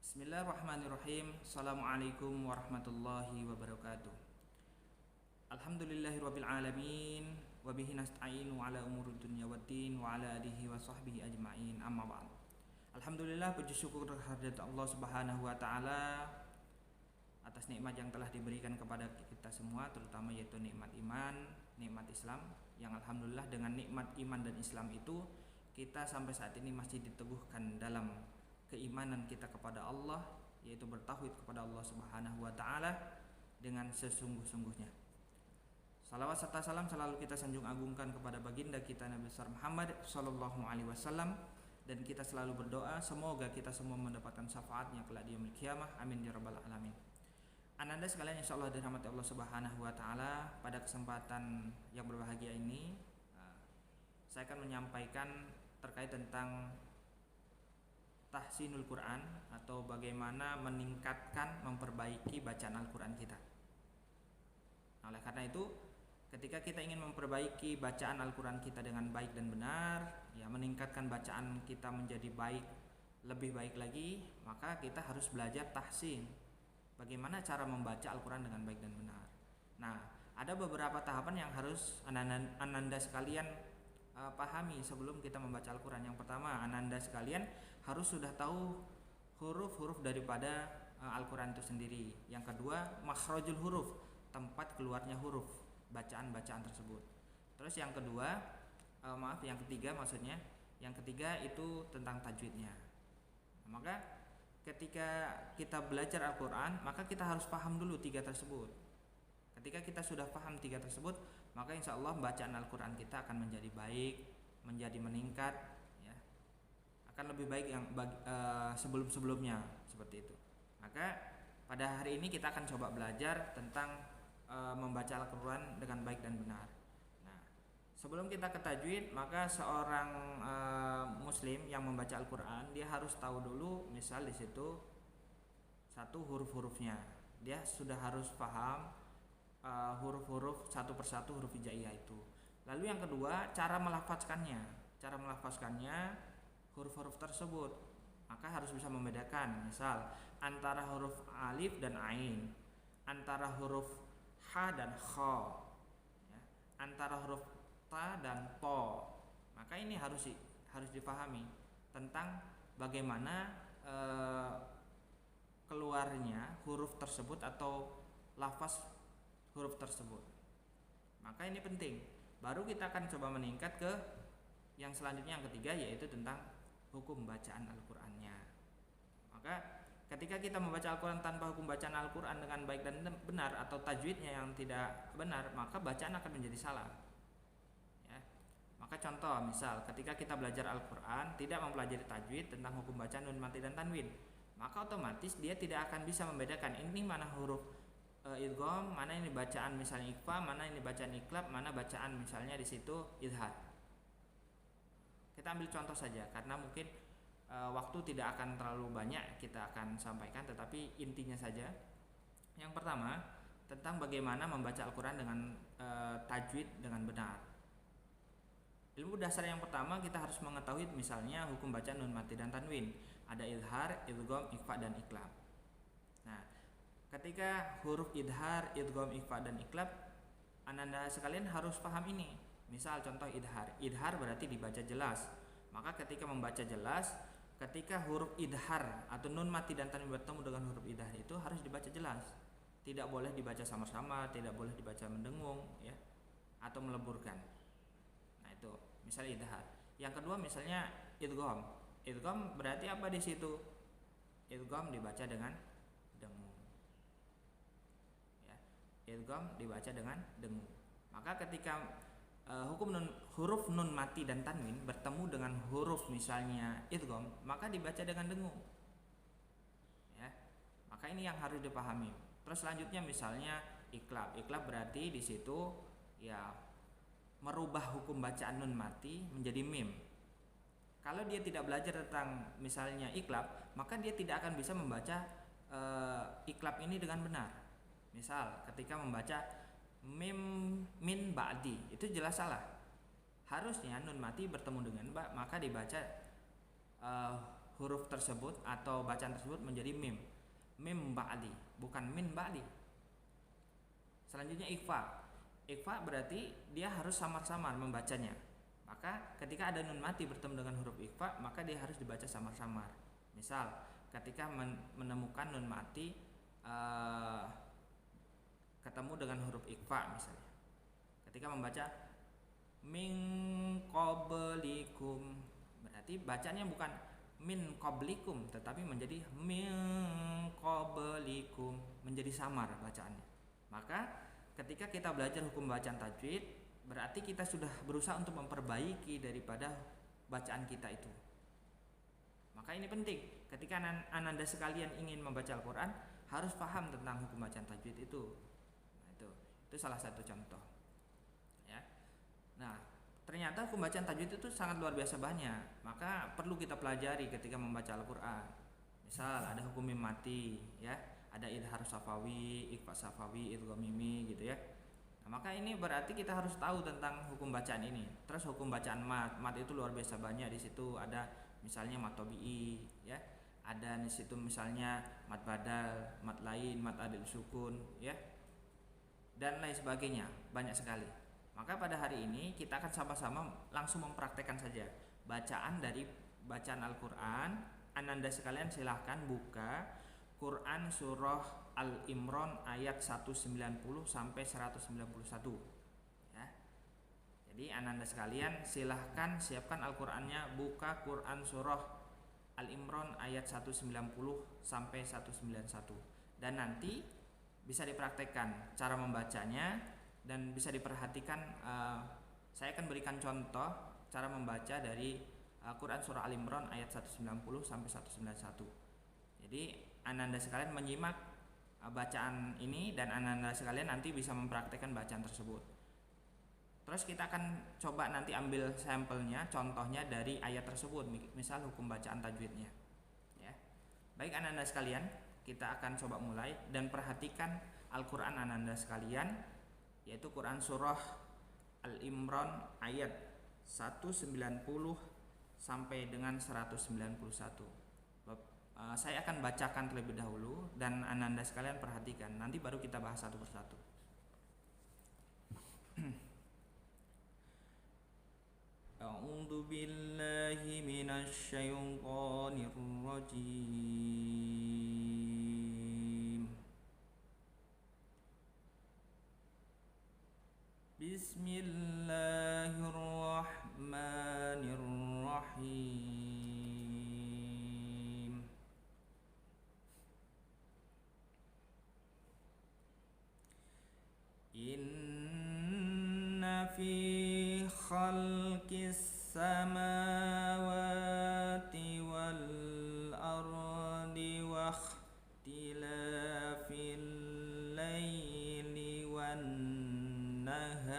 Bismillahirrahmanirrahim. Assalamualaikum warahmatullahi wabarakatuh. Alhamdulillahirabbil alamin wa bihi nasta'inu ala umurud dunya waddin wa ala alihi wa sahbihi ajmain. Amma ba'd. Alhamdulillah, puji syukur kehadirat Allah Subhanahu wa taala atas nikmat yang telah diberikan kepada kita semua, terutama yaitu nikmat iman, nikmat Islam, yang alhamdulillah dengan nikmat iman dan Islam itu kita sampai saat ini masih diteguhkan dalam keimanan kita kepada Allah, yaitu bertauhid kepada Allah Subhanahu wa taala dengan sesungguh-sungguhnya. Salawat serta salam selalu kita sanjung agungkan kepada baginda kita Nabi besar Muhammad sallallahu alaihi wasallam, dan kita selalu berdoa semoga kita semua mendapatkan syafaatnya kelak di yaumil qiyamah. Amin ya rabbal alamin. Ananda sekalian, insyaallah dirahmati Allah Subhanahu wa taala, pada kesempatan yang berbahagia ini saya akan menyampaikan terkait tentang tahsinul Quran, atau bagaimana meningkatkan, memperbaiki bacaan Al-Quran kita. Oleh karena itu, ketika kita ingin memperbaiki bacaan Al-Quran kita dengan baik dan benar, ya, meningkatkan bacaan kita menjadi baik, lebih baik lagi, maka kita harus belajar tahsin. Bagaimana cara membaca Al-Quran dengan baik dan benar. Nah, ada beberapa tahapan yang harus ananda sekalian pahami sebelum kita membaca Al-Quran. Yang pertama, ananda sekalian harus sudah tahu huruf-huruf daripada Al-Quran itu sendiri. Yang kedua, makhrajul huruf, tempat keluarnya huruf bacaan-bacaan tersebut. Terus yang kedua, yang ketiga maksudnya, yang ketiga itu tentang tajwidnya. Maka ketika kita belajar Al-Quran, maka kita harus paham dulu tiga tersebut. Ketika kita sudah paham tiga tersebut, maka insya Allah bacaan Al-Quran kita akan menjadi baik, menjadi meningkat, ya, akan lebih baik yang sebelum-sebelumnya, seperti itu. Maka pada hari ini kita akan coba belajar tentang membaca Al-Quran dengan baik dan benar. Nah, sebelum kita ke tajwid, maka seorang muslim yang membaca Al-Quran, dia harus tahu dulu, misal di situ satu huruf-hurufnya, dia sudah harus paham huruf-huruf satu persatu, huruf hijaiyah itu. Lalu yang kedua, cara melafazkannya huruf-huruf tersebut, maka harus bisa membedakan, misal antara huruf alif dan ain, antara huruf ha dan kha, ya, antara huruf ta dan to. Maka ini harus dipahami tentang bagaimana keluarnya huruf tersebut atau lafaz huruf tersebut. Maka ini penting. Baru kita akan coba meningkat ke yang selanjutnya, yang ketiga, yaitu tentang hukum bacaan Al-Qur'annya. Maka ketika kita membaca Al-Qur'an tanpa hukum bacaan Al-Qur'an dengan baik dan benar, atau tajwidnya yang tidak benar, maka bacaan akan menjadi salah, ya. Maka contoh, misal ketika kita belajar Al-Qur'an tidak mempelajari tajwid tentang hukum bacaan nun mati dan tanwin, maka otomatis dia tidak akan bisa membedakan ini mana huruf idgham, mana ini bacaan misalnya ikhfa, mana ini bacaan iklab, mana bacaan misalnya di situ idhar. Kita ambil contoh saja karena mungkin waktu tidak akan terlalu banyak kita akan sampaikan, tetapi intinya saja. Yang pertama, tentang bagaimana membaca Al-Qur'an dengan tajwid dengan benar. Ilmu dasar yang pertama, kita harus mengetahui misalnya hukum bacaan nun mati dan tanwin. Ada idhar, idgham, ikhfa dan iklab. Nah, ketika huruf idhar, idgham, ikhfa dan iklab, ananda sekalian harus paham ini. Misal contoh idhar. Idhar berarti dibaca jelas. Maka ketika membaca jelas, ketika huruf idhar atau nun mati dan tanwin bertemu dengan huruf idhar itu harus dibaca jelas. Tidak boleh dibaca samar-samar, tidak boleh dibaca mendengung, ya, atau meleburkan. Nah, itu misal idhar. Yang kedua misalnya idgham. Idgham berarti apa di situ? Idgham dibaca dengan dengung. Idgham dibaca dengan dengung. Maka ketika hukum huruf nun mati dan tanwin bertemu dengan huruf misalnya idgham, maka dibaca dengan dengung, ya. Maka ini yang harus dipahami. Terus selanjutnya misalnya iklab. Iklab berarti di situ, ya, merubah hukum bacaan nun mati menjadi mim. Kalau dia tidak belajar tentang misalnya iklab, maka dia tidak akan bisa membaca iklab ini dengan benar. Misal ketika membaca mim min ba'di, itu jelas salah. Harusnya nun mati bertemu dengan ba, maka dibaca huruf tersebut atau bacaan tersebut menjadi mim. Mim ba'di, bukan min ba'di. Selanjutnya ikhfa. Ikhfa berarti dia harus samar-samar membacanya. Maka ketika ada nun mati bertemu dengan huruf ikhfa, maka dia harus dibaca samar-samar. Misal, ketika menemukan nun mati ketemu dengan huruf ikhfa misalnya. Ketika membaca min qablikum, berarti bacanya bukan min qablikum tetapi menjadi min qablikum, menjadi samar bacaannya. Maka ketika kita belajar hukum bacaan tajwid, berarti kita sudah berusaha untuk memperbaiki daripada bacaan kita itu. Maka ini penting ketika ananda sekalian ingin membaca Al-Quran, harus paham tentang hukum bacaan tajwid itu. Nah, itu salah satu contoh ya. Nah, ternyata hukum bacaan tajwid itu sangat luar biasa banyak, maka perlu kita pelajari ketika membaca Al-Quran. Misal ada hukum mim mati ya, ada idhar safawi, ikhfa safawi, idgham mimi gitu ya. Nah, maka ini berarti kita harus tahu tentang hukum bacaan ini. Terus hukum bacaan mat itu luar biasa banyak. Di situ ada misalnya mat tabi'i ya, ada di situ misalnya mat badal, mat lain, mat adil sukun ya, dan lain sebagainya, banyak sekali. Maka pada hari ini kita akan sama-sama langsung mempraktekkan saja bacaan dari bacaan Al-Quran. Ananda sekalian silahkan buka Quran surah Al-Imran ayat 190 sampai 191 ya. Jadi ananda sekalian silahkan siapkan Al-Qurannya, buka Quran surah Al-Imran ayat 190 sampai 191, dan nanti bisa dipraktekkan cara membacanya dan bisa diperhatikan. Saya akan berikan contoh cara membaca dari Quran surah Al-Imran ayat 190 sampai 191. Jadi ananda sekalian menyimak bacaan ini dan ananda sekalian nanti bisa mempraktekkan bacaan tersebut. Terus kita akan coba nanti ambil sampelnya, contohnya dari ayat tersebut, misal hukum bacaan tajwidnya ya. Baik ananda sekalian, kita akan coba mulai dan perhatikan Al-Quran ananda sekalian, yaitu Quran surah Al-Imran ayat 190 sampai dengan 191. Saya akan bacakan terlebih dahulu dan ananda sekalian perhatikan, nanti baru kita bahas satu persatu. A'udzu billahi minasy syaithanir rajim. Bismillahirrahmanirrahim. Inna fi khalqis samawati wal ardi wa ikhtilafil laili wan nahar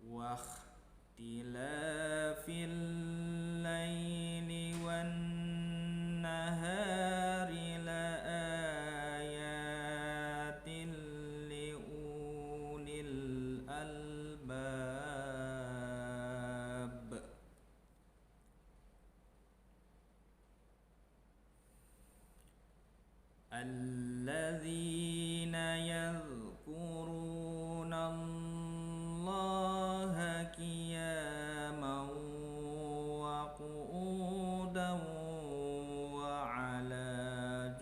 wa ikhtilafil laili wan nahari la ayatin li ulil albab. Alladzina yadhkuruna Allaha qiyaman wa qu'udan wa 'ala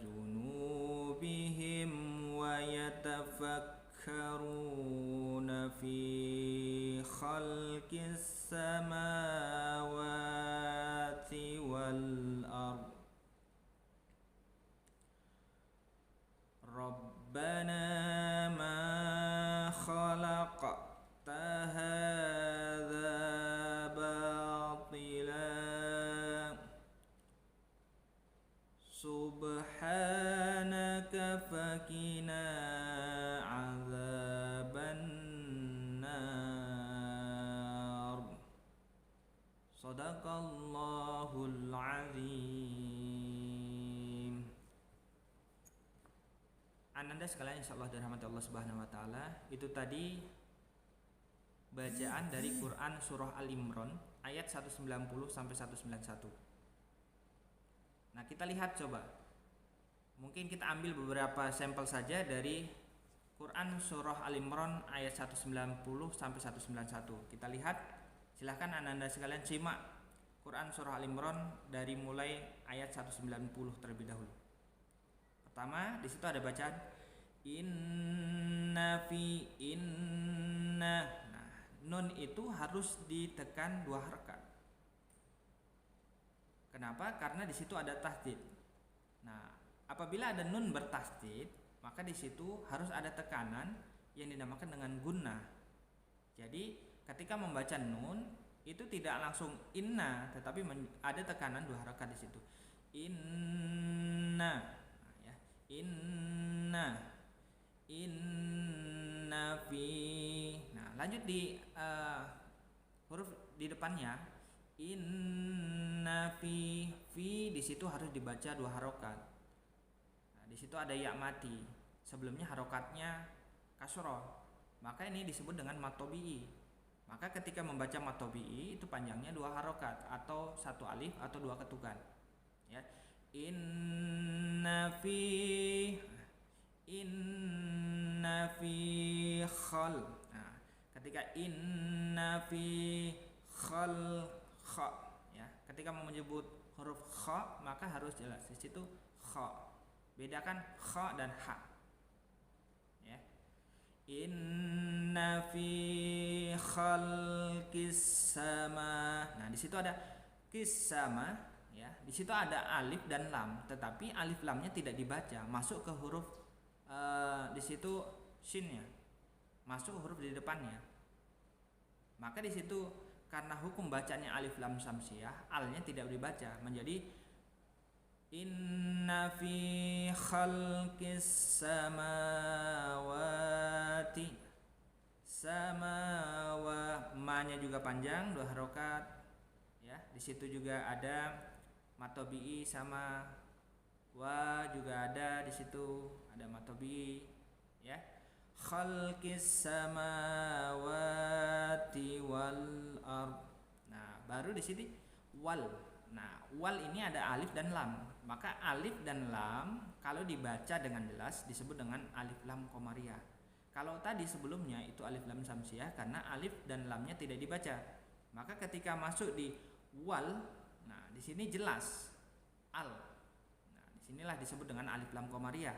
junubihim wa yatafakkaruna fi khalqis samawati wal ard. Rabbana ma khalaqta hadza batila subhanaka fakina azaban nar. Sadaqallahul azim. Ananda sekalian insyaallah dirahmati Allah Subhanahu wa taala, itu tadi bacaan dari Quran surah Al-Imran ayat 190 sampai 191. Nah, kita lihat coba. Mungkin kita ambil beberapa sampel saja dari Quran surah Al-Imran ayat 190 sampai 191. Kita lihat, silahkan Ananda sekalian simak Quran surah Al-Imran dari mulai ayat 190 terlebih dahulu. Pertama, di situ ada bacaan inna. Nah, nun itu harus ditekan 2 harakat. Kenapa? Karena di situ ada tasdid. Nah, apabila ada nun bertasdid, maka di situ harus ada tekanan yang dinamakan dengan gunnah. Jadi, ketika membaca nun itu tidak langsung inna, tetapi ada tekanan 2 harakat di situ. Inna. Inna fi. Nah, lanjut di huruf di depannya inna fi di situ harus dibaca 2 harokat. Nah, di situ ada ya mati. Sebelumnya harokatnya kasroh. Maka ini disebut dengan matobi'i. Maka ketika membaca matobi'i itu panjangnya 2 harokat atau 1 alif atau 2 ketukan. Ya. Inna fi khal. Nah, ketika inna fi khal kha, ya. Ketika mau menyebut huruf kha maka harus jelas di situ kha. Bedakan kha dan ha. Ya. Inna fi khalqis sama. Nah, di situ ada kis sama. Ya, di situ ada alif dan lam, tetapi alif lamnya tidak dibaca, masuk ke huruf di situ shinnya, masuk huruf di depannya. Maka di situ karena hukum bacanya alif lam samsiyah, alnya tidak dibaca, menjadi inna fi khalqis samawati. Ma-nya juga panjang 2 harokat. Ya, di situ juga ada matobi'i sama wa juga ada di situ, ada matobi'i, ya. Khalqis samawati wal ard. Nah, baru di sini wal. Nah, wal ini ada alif dan lam. Maka alif dan lam kalau dibaca dengan jelas disebut dengan alif lam qamariyah. Kalau tadi sebelumnya itu alif lam samsiyah karena alif dan lamnya tidak dibaca. Maka ketika masuk di wal, nah di sini jelas al. Nah, disinilah disebut dengan alif lam qamariyah.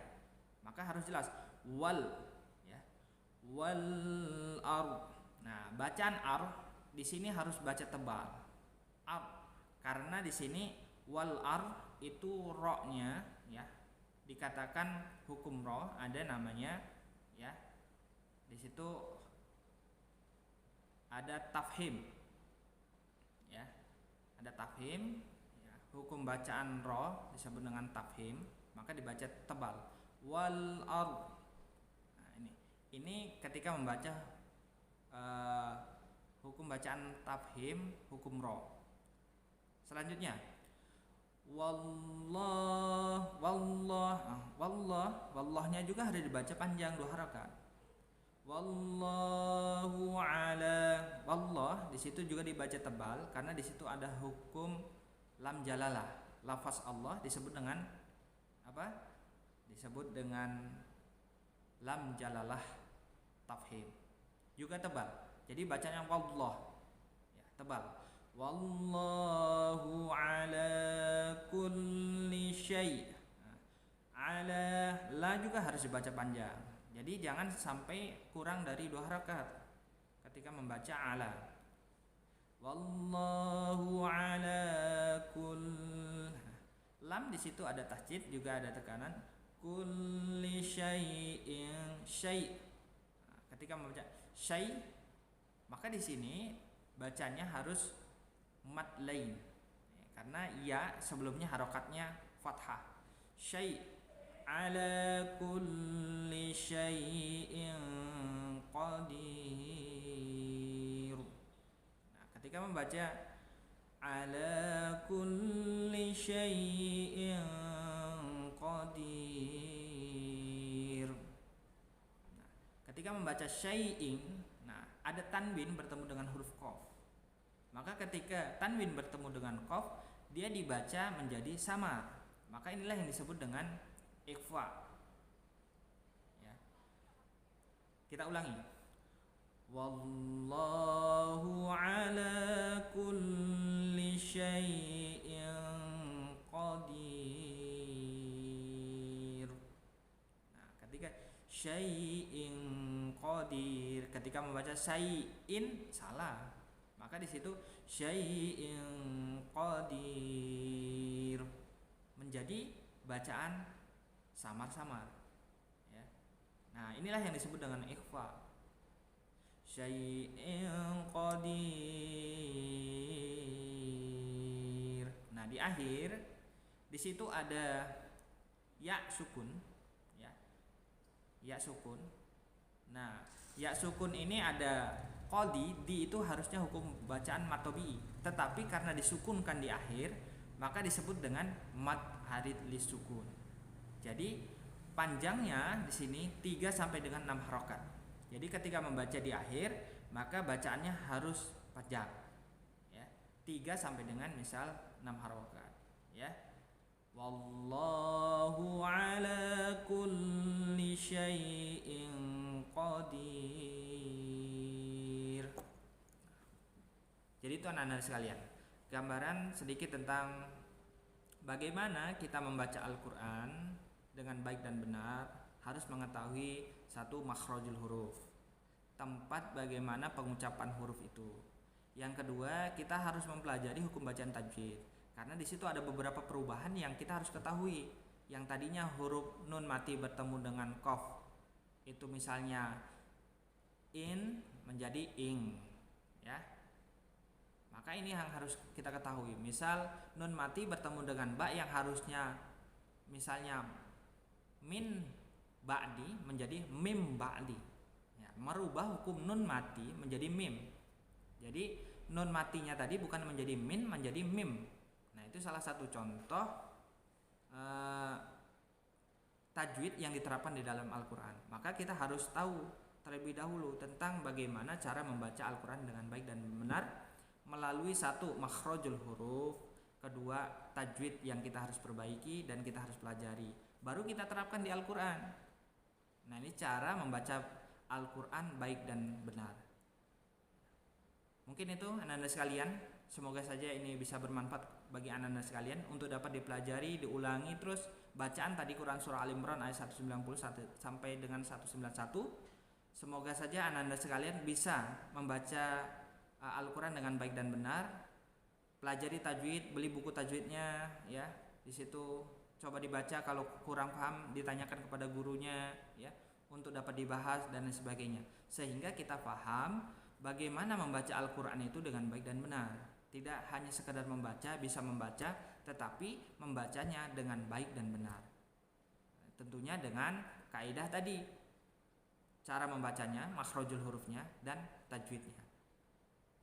Maka harus jelas wal, ya. Wal ar. Nah, bacaan ar di sini harus baca tebal. Ar. Karena di sini wal ar itu ro-nya, ya. Dikatakan hukum ro ada namanya, ya. Di situ ada tafhim. Ya. Ada tafhim, ya. Hukum bacaan ro disebut dengan tafhim, maka dibaca tebal. Wal ard. Nah, ini ketika membaca hukum bacaan tafhim, hukum ro. Selanjutnya wallahnya juga harus dibaca panjang 2 harakat. Wallahu ala. Wallah di situ juga dibaca tebal karena di situ ada hukum lam jalalah. Lafaz Allah disebut dengan apa? Disebut dengan lam jalalah tafhim. Juga tebal. Jadi bacanya wallah. Ya, tebal. Wallahu ala kulli syai'. Ala la juga harus dibaca panjang. Jadi jangan sampai kurang dari 2 harakat ketika membaca ala. Wallahu ala kull. Lam di situ ada tasjid juga ada tekanan. Kulli syai'in syai'. Nah, ketika membaca syai' maka di sini bacanya harus mad lain. Karena ya sebelumnya harokatnya fathah. Syai' ala kulli syai'in qadir. Nah, ketika membaca ala kulli syai'in qadir, ketika membaca syai'in, nah ada tanwin bertemu dengan huruf qaf. Maka ketika tanwin bertemu dengan qaf, dia dibaca menjadi samar. Maka inilah yang disebut dengan ikhfa. Ya. Kita ulangi. Wallahu ala kulli syai'in qadir. Nah, ketika syai'in qadir, ketika membaca syai'in salah. Maka di situ syai'in qadir menjadi bacaan samar-samar. Ya. Nah, inilah yang disebut dengan ikhfa. Syai'in qadir. Nah, di akhir di situ ada ya sukun, ya. Ya sukun. Nah, ya sukun ini ada qadi, di itu harusnya hukum bacaan matobi, tetapi karena disukunkan di akhir, maka disebut dengan mad harid lisukun. Jadi panjangnya di sini 3 sampai dengan 6 harokat. Jadi ketika membaca di akhir, maka bacaannya harus panjang. Ya, 3 sampai dengan misal 6 harokat. Ya. Wallahu ala kulli syai'in qadir. Jadi itu anak-anak sekalian, gambaran sedikit tentang bagaimana kita membaca Al-Quran dengan baik dan benar. Harus mengetahui satu, makhrajul huruf, tempat bagaimana pengucapan huruf itu. Yang kedua, kita harus mempelajari hukum bacaan tajwid, karena di situ ada beberapa perubahan yang kita harus ketahui. Yang tadinya huruf nun mati bertemu dengan qaf, itu misalnya in menjadi ing, ya. Maka ini yang harus kita ketahui. Misal nun mati bertemu dengan ba yang harusnya misalnya min ba'di menjadi mim ba'di, ya, merubah hukum nun mati menjadi mim. Jadi nun matinya tadi bukan menjadi min, menjadi mim. Nah, itu salah satu contoh tajwid yang diterapkan di dalam Al-Quran. Maka kita harus tahu terlebih dahulu tentang bagaimana cara membaca Al-Quran dengan baik dan benar melalui satu, makhrajul huruf, kedua, tajwid yang kita harus perbaiki dan kita harus pelajari, baru kita terapkan di Al-Quran. Nah, ini cara membaca Al-Quran baik dan benar. Mungkin itu anak-anak sekalian. Semoga saja ini bisa bermanfaat bagi anak-anak sekalian untuk dapat dipelajari, diulangi terus bacaan tadi Quran surah Al-Imran ayat 190 sampai dengan 191. Semoga saja anak-anak sekalian bisa membaca Al-Quran dengan baik dan benar. Pelajari tajwid, beli buku tajwidnya, ya. Di situ coba dibaca, kalau kurang paham ditanyakan kepada gurunya, ya, untuk dapat dibahas dan lain sebagainya, sehingga kita paham bagaimana membaca Al-Quran itu dengan baik dan benar. Tidak hanya sekedar membaca, bisa membaca, tetapi membacanya dengan baik dan benar. Tentunya dengan kaidah tadi, cara membacanya, makhrajul hurufnya, dan tajwidnya.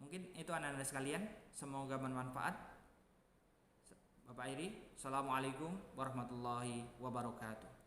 Mungkin itu anak-anak sekalian, semoga bermanfaat. Bapak Iri, Assalamualaikum warahmatullahi wabarakatuh.